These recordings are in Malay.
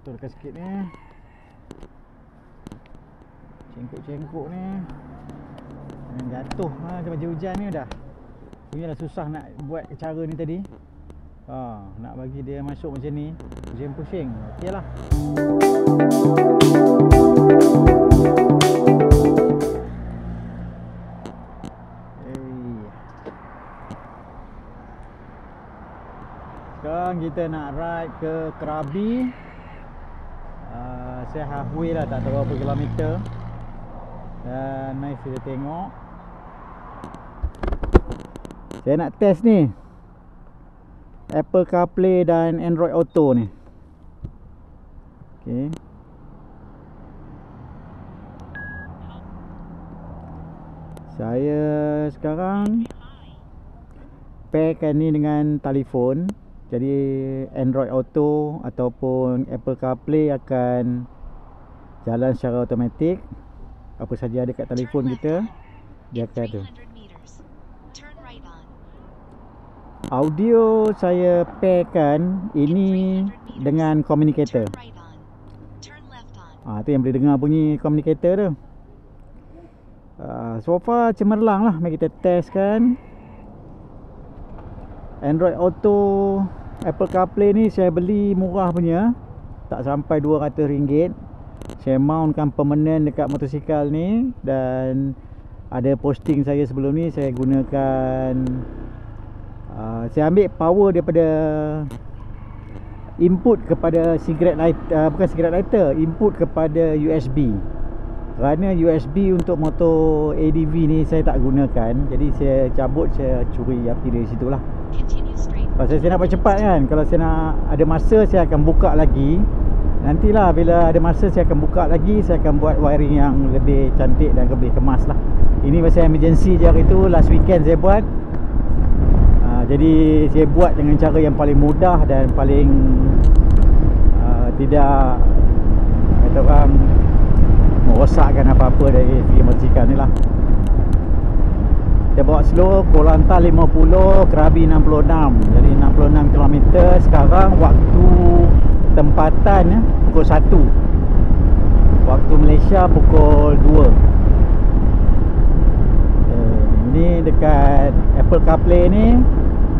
Betulkan sikit ni. Cengkuk-cengkuk ni jangan jatuh macam baju hujan ni dah. Punyalah susah nak buat cara ni tadi. Nak bagi dia masuk macam ni, pusing-pusing. Okeylah. Sekarang kita nak ride ke Krabi. Saya halfway lah, tak tahu berapa kilometer. Dan mari kita tengok. Saya nak test ni Apple CarPlay dan Android Auto ni. Okay. Saya sekarang pairkan ni dengan telefon. Jadi Android Auto ataupun Apple CarPlay akan jalan secara automatik. Apa saja ada kat telefon kita, dia akan ada. Audio saya pairkan ini dengan communicator. Tu yang boleh dengar bunyi communicator tu. So far cemerlang lah. Mari kita test kan. Android Auto Apple CarPlay ni saya beli murah punya, tak sampai RM200. Saya mountkan permanent dekat motosikal ni. Dan ada posting saya sebelum ni, saya gunakan saya ambil power daripada input kepada cigarette lighter, bukan cigarette lighter, input kepada USB. Kerana USB untuk motor ADV ni saya tak gunakan, jadi saya cabut, saya curi api dari situ lah. Pasal saya nak buat cepat kan. Kalau saya nak ada masa, saya akan buka lagi. Nantilah bila ada masa, saya akan buka lagi. Saya akan buat wiring yang lebih cantik dan lebih kemas lah. Ini pasal emergency je hari tu, last weekend saya buat. Jadi saya buat dengan cara yang paling mudah dan paling tidak, kata orang, merosakkan apa-apa dari segi motosikal ni lah. Kita bawa slow, Koh-Lanta 50, Krabi 66. Jadi 66 km. Sekarang waktu tempatan pukul 1. Waktu Malaysia pukul 2. Ini dekat Apple CarPlay ni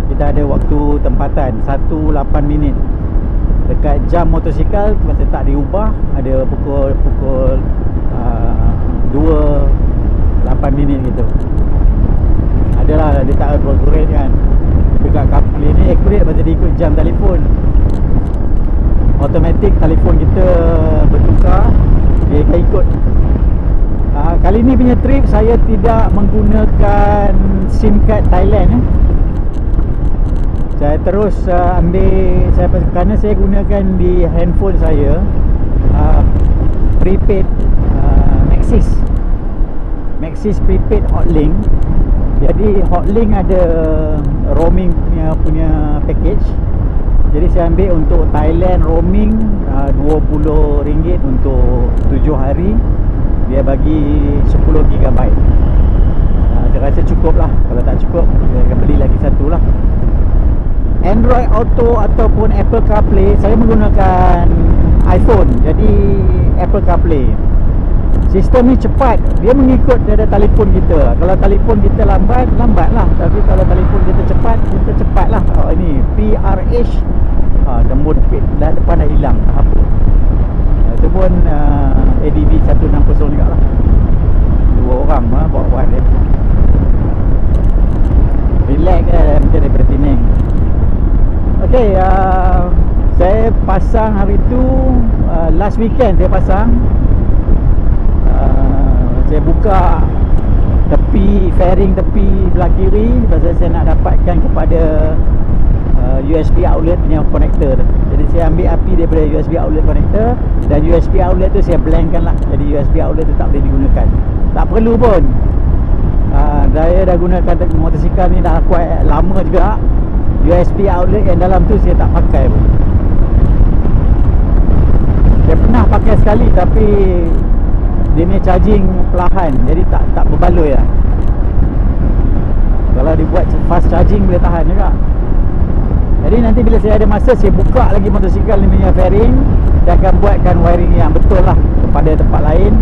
kita ada waktu tempatan 1:08 minit. Dekat jam motosikal masa tak diubah, ada pukul 2:08 minit gitu. Adalah dia tak accurate kan. Dekat CarPlay ni accurate pasal dia ikut jam telefon. Automatik telefon kita bertukar, dia akan ikut. Kali ni punya trip saya tidak menggunakan SIM card Thailand. Saya terus ambil, kerana saya gunakan di handphone saya prepaid Maxis prepaid Hotlink. Jadi Hotlink ada roaming punya package. Jadi saya ambil untuk Thailand roaming RM20 untuk 7 hari. Dia bagi 10 GB. Saya rasa cukup lah. Kalau tak cukup, saya akan beli lagi satu lah. Android Auto ataupun Apple CarPlay, saya menggunakan iPhone. Jadi Apple CarPlay sistem ni cepat. Dia mengikut dari telefon kita. Kalau telefon kita lambat, lambat lah. Tapi kalau telefon kita cepat lah. Ini PRH, nombor dah depan dah hilang. Apa itu pun ADV 160 juga lah. 2 orang bawa dia. Relax macam daripada Penang. Okay, saya pasang hari tu, last weekend saya pasang. Saya buka tepi, fairing tepi belah kiri pasal saya nak dapatkan kepada USB outlet punya connector. Jadi saya ambil api daripada USB outlet connector, dan USB outlet tu saya blankkan lah. Jadi USB outlet tu tak boleh digunakan. Tak perlu pun. Saya dah gunakan motosikal ni dah kuat lama juga. USB outlet yang dalam tu saya tak pakai pun. Saya pernah pakai sekali, tapi dia ni charging perlahan, jadi tak berbaloi lah. Kalau dibuat fast charging boleh tahan juga. Jadi nanti bila saya ada masa, saya buka lagi motosikal ni punya fairing. dia akan buatkan wiring yang betul lah kepada tempat lain,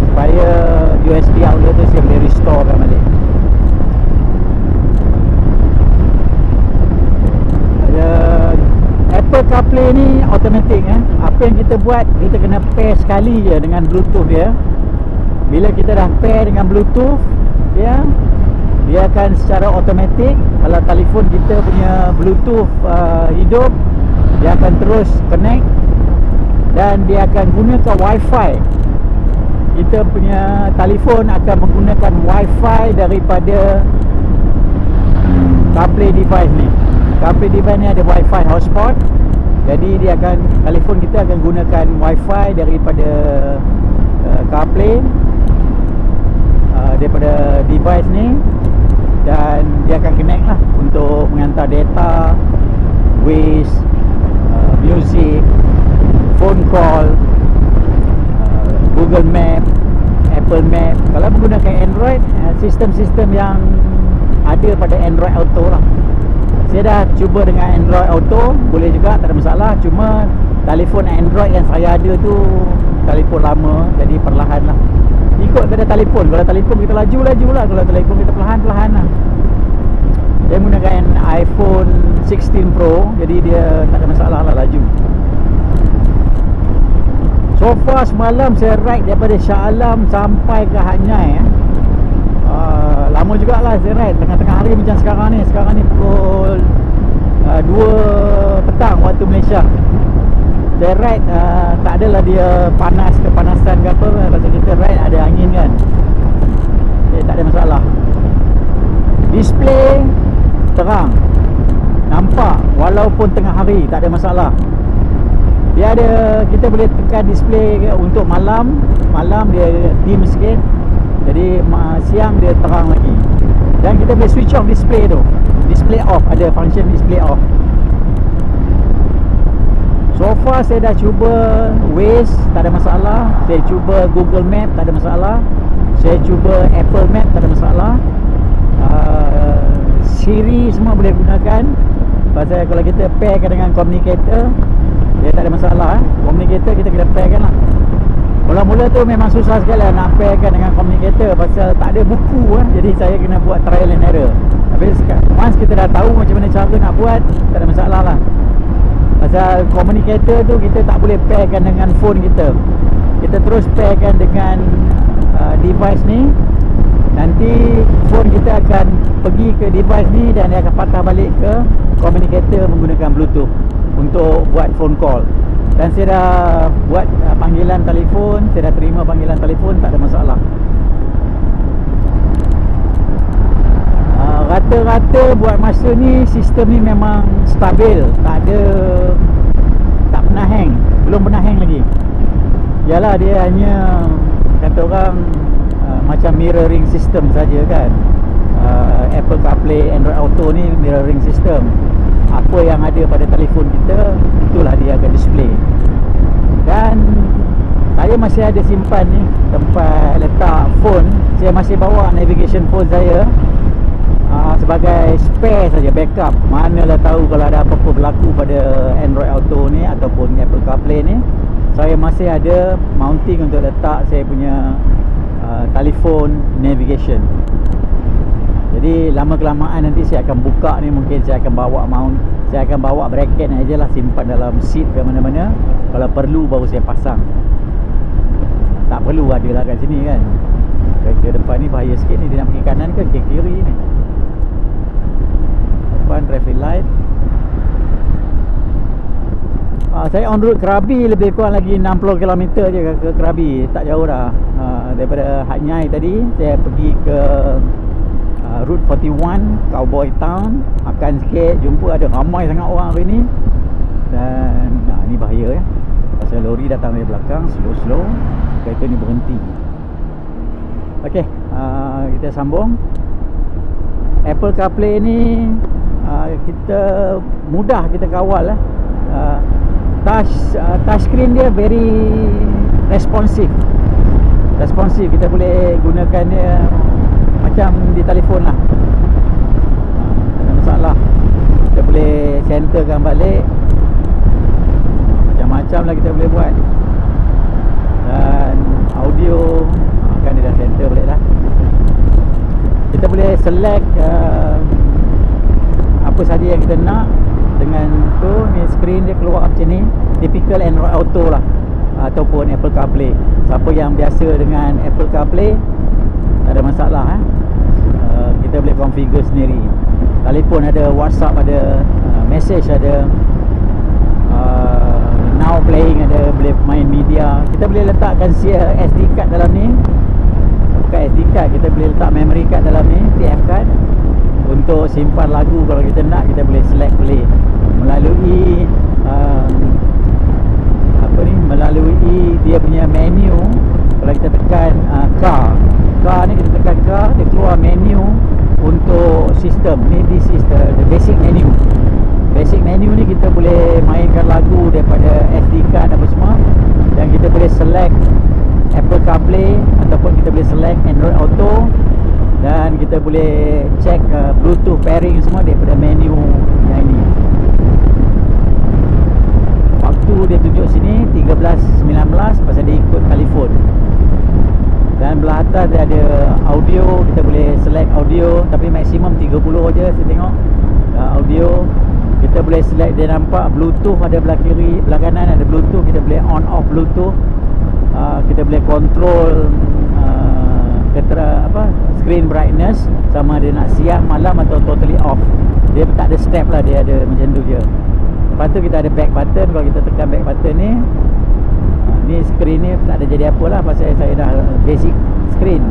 supaya USB outlet tu saya boleh restorekan balik. Apple CarPlay ni automatic Apa yang kita buat, kita kena pair sekali je dengan Bluetooth dia. Bila kita dah pair dengan Bluetooth dia akan secara automatic, kalau telefon kita punya Bluetooth hidup, dia akan terus connect dan dia akan gunakan Wi-Fi. Kita punya telefon akan menggunakan Wi-Fi daripada CarPlay device ni. CarPlay device ni ada Wi-Fi hotspot. Jadi dia akan, telefon kita akan gunakan Wi-Fi daripada CarPlay, daripada device ni, dan dia akan connect lah untuk menghantar data, Waze, music, phone call, Google Map, Apple Map. Kalau menggunakan Android, sistem-sistem yang ada pada Android Auto lah. Saya dah cuba dengan Android Auto, boleh juga, tak ada masalah. Cuma telefon Android yang saya ada tu telefon lama, jadi perlahan lah. Ikut pada telefon. Kalau telefon kita laju lah, kalau telefon kita perlahan lah. Saya menggunakan iPhone 16 Pro, jadi dia tak ada masalah lah, laju. So far semalam saya ride daripada Shah Alam sampai ke Hat Nyai. Lama jugalah saya ride, tengah-tengah hari macam sekarang ni. Sekarang ni pukul 2 petang waktu Malaysia. Saya ride, tak adalah dia panas, kepanasan ke apa. Pasal kita ride ada angin kan, jadi tak ada masalah. Display terang, nampak walaupun tengah hari, tak ada masalah. Dia ada, kita boleh tekan display untuk malam. Malam dia dim sikit, jadi siang dia terang lagi. Dan kita boleh switch off display tu, display off, ada function display off. So far saya dah cuba Waze, tak ada masalah. Saya cuba Google Map, tak ada masalah. Saya cuba Apple Map, tak ada masalah. Siri semua boleh gunakan. Pasal kalau kita pairkan dengan communicator, dia tak ada masalah. Communicator kita kena pairkan lah. Mula-mula tu memang susah sekali lah nak pairkan dengan communicator, pasal tak ada buku jadi saya kena buat trial and error. Tapi once kita dah tahu macam mana cara nak buat, tak ada masalah lah. Pasal communicator tu kita tak boleh pairkan dengan phone kita. Kita terus pairkan dengan device ni. Nanti phone kita akan pergi ke device ni dan dia akan patah balik ke communicator menggunakan Bluetooth untuk buat phone call. Dan saya dah buat panggilan telefon, saya dah terima panggilan telefon, tak ada masalah. Rata-rata buat masa ni sistem ni memang stabil, tak pernah hang, belum pernah hang lagi. Yalah, dia hanya kata orang macam mirroring system saja kan. Apple CarPlay, Android Auto ni mirroring system. Apa yang ada pada telefon kita, itulah dia akan display. Dan saya masih ada simpan ni tempat letak phone. Saya masih bawa navigation phone saya sebagai spare saja, backup. Manalah tahu kalau ada apa-apa berlaku pada Android Auto ni ataupun Apple CarPlay ni, saya masih ada mounting untuk letak saya punya telefon navigation. Jadi lama-kelamaan nanti saya akan buka ni, mungkin saya akan bawa mount, saya akan bawa bracket ni aja lah, simpan dalam seat ke mana-mana. Kalau perlu baru saya pasang. Tak perlu ada lah kat sini kan. Kereta depan ni bahaya sikit ni, dia nak pergi kanan ke kiri ni. Depan traffic light. Saya on route Krabi, lebih kurang lagi 60 km je ke Krabi, tak jauh dah. Daripada Hat Nyai tadi saya pergi ke Route 41, Cowboy Town. Makan sikit, jumpa ada ramai sangat orang hari ni. Dan ni bahaya ya, pasal lori datang dari belakang, slow-slow, kereta ni berhenti. Okey, kita sambung. Apple CarPlay ni kita mudah kita kawal lah. Touchscreen dia very responsif. Kita boleh gunakan dia macam di telefon lah. Tak ada masalah. Kita boleh centerkan balik macam macam-macam lah kita boleh buat. Dan audio kan dia dah center balik dah. Kita boleh select apa saja yang kita nak. Dengan tu ni screen dia keluar macam ni. Typical Android Auto lah, ataupun Apple CarPlay. Siapa yang biasa dengan Apple CarPlay, tak ada masalah kita boleh configure sendiri. Telefon ada, WhatsApp ada, message ada, now playing ada, boleh main media. Kita boleh letakkan SD card dalam ni. Bukan SD card, kita boleh letak memory card dalam ni, TF card, untuk simpan lagu. Kalau kita nak, kita boleh select play melalui melalui dia punya menu. Kalau kita tekan car ni, kita tekan car, dia keluar menu untuk sistem ni. This is the basic menu. Basic menu ni kita boleh mainkan lagu daripada SD card apa semua. Dan kita boleh select Apple CarPlay, ataupun kita boleh select Android Auto. Dan kita boleh check Bluetooth pairing semua daripada menu yang ini. Waktu dia tunjuk sini 13.19 pasal dia ikut telefon. Dan belah atas dia ada audio. Kita boleh select audio, tapi maksimum 30 je saya tengok. Audio kita boleh select. Dia nampak Bluetooth ada belah kiri, belah kanan ada Bluetooth. Kita boleh on off Bluetooth. Kita boleh control screen brightness, sama dia nak siap, malam atau totally off. Dia tak ada step lah, dia ada macam tu je. Lepas tu kita ada back button. Kalau kita tekan back button ni, ni screen ni tak ada jadi apa lah, pasal saya dah basic screen.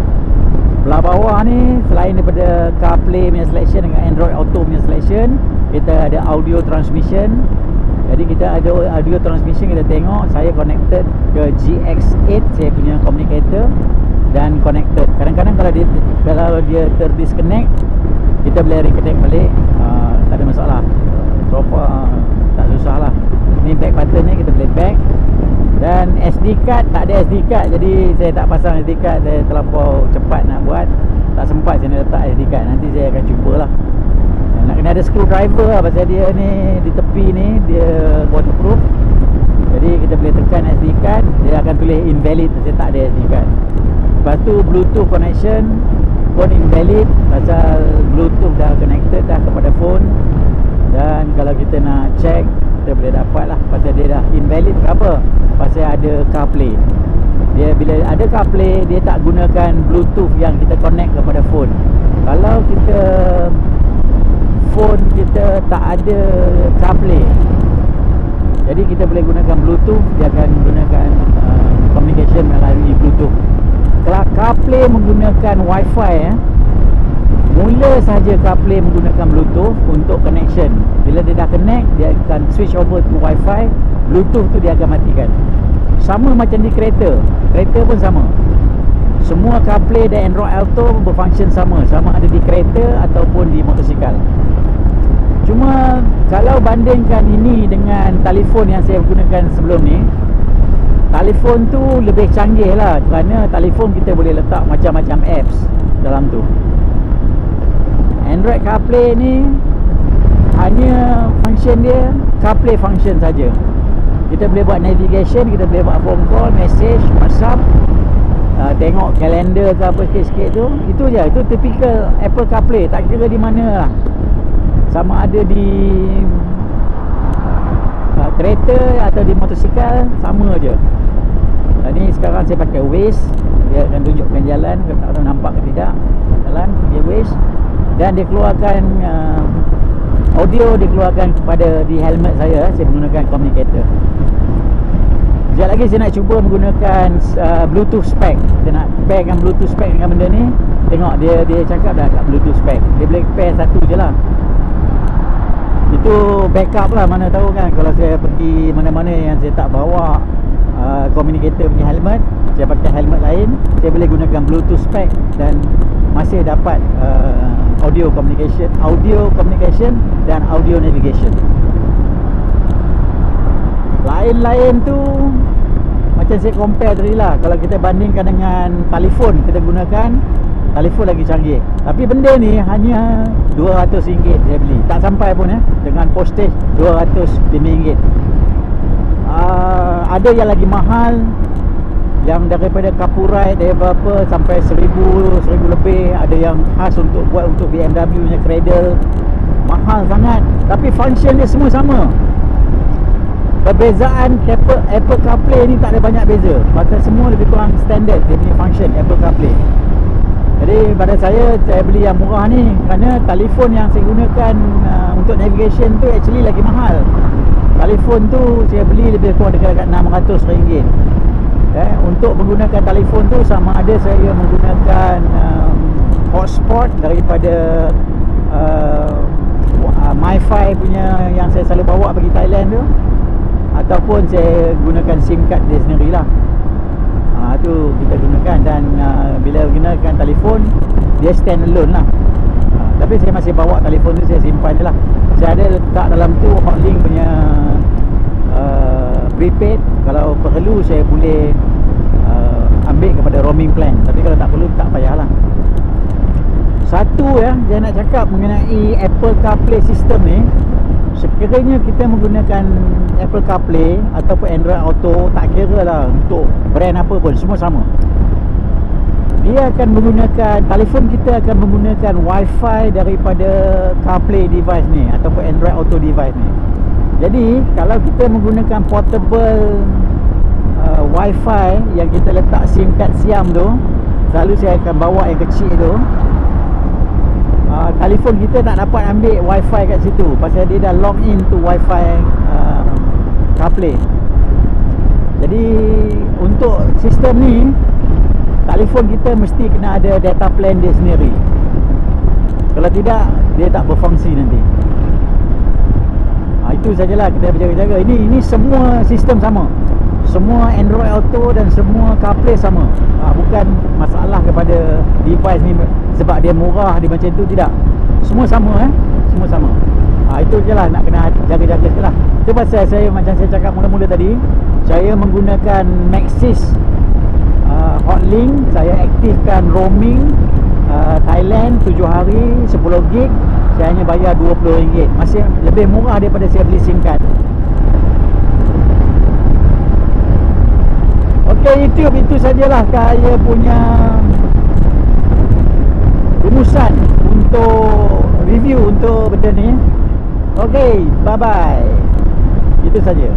Belah bawah ni, selain daripada CarPlay punya selection dengan Android Auto punya selection, kita ada audio transmission. Jadi kita ada audio transmission. Kita tengok saya connected ke GX8, saya punya communicator, dan connected. Kadang-kadang kalau dia terdisconnect, kita boleh reconnect balik. Tak ada masalah. So far tak susah lah. Ni back button ni, kita boleh back. Dan SD card, tak ada SD card, jadi saya tak pasang SD card. Saya terlampau cepat nak buat, tak sempat saya nak letak SD card. Nanti saya akan cubalah. Nak kena ada screwdriver lah, pasal dia ni di tepi ni dia waterproof. Jadi kita boleh tekan SD card, dia akan tulis invalid. Saya tak ada SD card. Lepas tu Bluetooth connection pun invalid, pasal Bluetooth dah connected dah kepada phone. Dan kalau kita nak check, kita boleh dapat lah, pasal dia dah invalid. Kenapa? Pasal ada CarPlay. Dia bila ada CarPlay, dia tak gunakan Bluetooth yang kita connect kepada phone. Kalau kita phone kita tak ada CarPlay, jadi kita boleh gunakan Bluetooth. Dia akan gunakan communication melalui Bluetooth. Kalau CarPlay menggunakan Wi-Fi, mula saja CarPlay menggunakan Bluetooth untuk connection. Bila dia dah connect, dia akan switch over to Wi-Fi. Bluetooth tu dia akan matikan. Sama macam di kereta. Kereta pun sama. Semua CarPlay dan Android Auto berfungsi sama. Sama ada di kereta ataupun di motosikal. Cuma kalau bandingkan ini dengan telefon yang saya gunakan sebelum ni, telefon tu lebih canggih lah. Kerana telefon kita boleh letak macam-macam apps dalam tu. Android CarPlay ni hanya function dia CarPlay function saja. Kita boleh buat navigation, kita boleh buat phone call, message, WhatsApp, tengok kalender ke apa sikit-sikit tu. Itu je, itu typical Apple CarPlay. Tak kira di mana lah, sama ada di kereta atau di motosikal, sama je. Ni sekarang saya pakai Waze. Dia akan tunjukkan jalan, tak tahu nampak ke tidak jalan, dia Waze. Dan dia keluarkan audio, dikeluarkan kepada di helmet saya. Saya menggunakan communicator. Sekejap lagi saya nak cuba menggunakan Bluetooth spec. Saya nak pairkan Bluetooth spec dengan benda ni. Tengok dia cakap dah kat Bluetooth spec. Dia boleh pair satu je lah. Itu backup lah, mana tahu kan, kalau saya pergi mana-mana yang saya tak bawa communicator punya helmet, saya pakai helmet lain, saya boleh gunakan Bluetooth spec dan masih dapat audio communication dan audio navigation. Lain-lain tu macam saya compare tadi lah. Kalau kita bandingkan dengan telefon, kita gunakan telefon lagi canggih. Tapi benda ni hanya RM200 saya beli. Tak sampai pun dengan postage RM205. ada yang lagi mahal, yang daripada Caprite dari berapa sampai 1000 lebih. Ada yang khas untuk buat untuk BMW punya cradle, mahal sangat, tapi function dia semua sama. Perbezaan Apple CarPlay ni tak ada banyak beza, pasal semua lebih kurang standard dia punya function Apple CarPlay. Jadi pada saya beli yang murah ni kerana telefon yang saya gunakan untuk navigation tu actually lagi mahal. Telefon tu saya beli lebih kurang dekat RM600. Untuk menggunakan telefon tu sama ada saya menggunakan hotspot daripada MiFi punya yang saya selalu bawa pergi Thailand tu, ataupun saya gunakan SIM card dia sendirilah. Tu kita gunakan. Dan bila gunakan telefon, dia stand alone lah. Tapi saya masih bawa telefon tu, saya simpan je lah. Saya ada letak dalam tu Hotlink punya prepaid. Kalau perlu saya boleh ambil kepada roaming plan, tapi kalau tak perlu tak payahlah. Satu saya nak cakap mengenai Apple CarPlay system ni, sekiranya kita menggunakan Apple CarPlay ataupun Android Auto, tak kira lah untuk brand apa pun, semua sama. Dia akan menggunakan, telefon kita akan menggunakan Wi-Fi daripada CarPlay device ni ataupun Android Auto device ni. Jadi kalau kita menggunakan portable Wi-Fi yang kita letak SIM card siam tu, selalu saya akan bawa yang kecil tu, telefon kita tak dapat ambil Wi-Fi kat situ pasal dia dah log in to Wi-Fi CarPlay. Jadi untuk sistem ni, telefon kita mesti kena ada data plan dia sendiri. Kalau tidak, dia tak berfungsi nanti. Itu sajalah kita berjaga-jaga. Ini semua sistem sama, semua Android Auto dan semua CarPlay sama. Bukan masalah kepada device ni sebab dia murah, dia macam tu, tidak. Semua sama semua sama. Itu je lah, nak kena jaga-jaga je lah. Itu pasal saya, macam saya cakap mula-mula tadi, saya menggunakan Maxis Hotlink. Saya aktifkan roaming Thailand 7 hari 10 gig. Saya hanya bayar RM20. Masih lebih murah daripada saya beli SIM card. Okay, YouTube, itu sajalah saya punya rumusan untuk review untuk benda ni. Okay, bye bye. Itu saja.